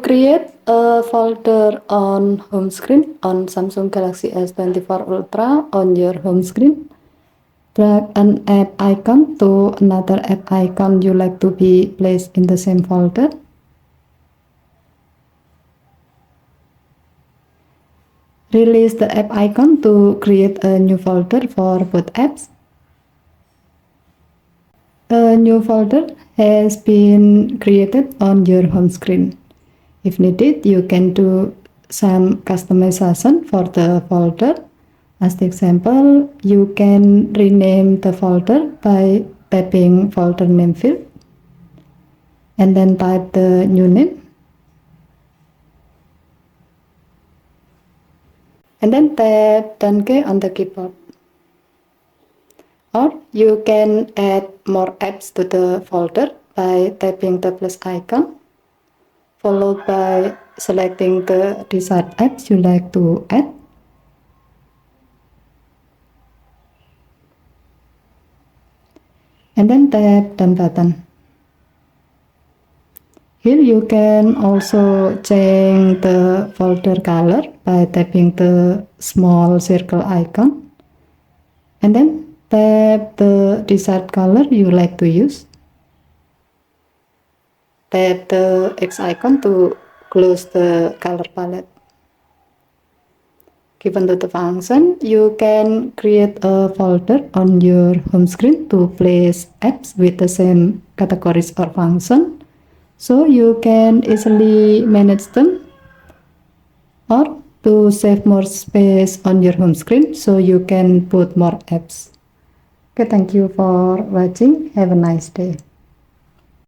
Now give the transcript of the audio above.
create a folder on home screen on Samsung Galaxy S24 Ultra on your home screen, drag an app icon to another app icon you like to be placed in the same folder. Release the app icon to create a new folder for both apps. A new folder has been created on your home screen. If needed, you can do some customization for the folder. As the example, you can rename the folder by tapping folder name field and then type the new name. And then tap Done key on the keyboard. Or you can add more apps to the folder by tapping the plus icon, followed by selecting the desired apps you like to add. And then tap Done button. Here you can also change the folder color by tapping the small circle icon and then tap the desired color you like to use. Tap the X icon to close the color palette. Given the function, you can create a folder on your home screen to place apps with the same categories or function, so you can easily manage them, or to save more space on your home screen so you can put more apps. Okay, thank you for watching. Have a nice day.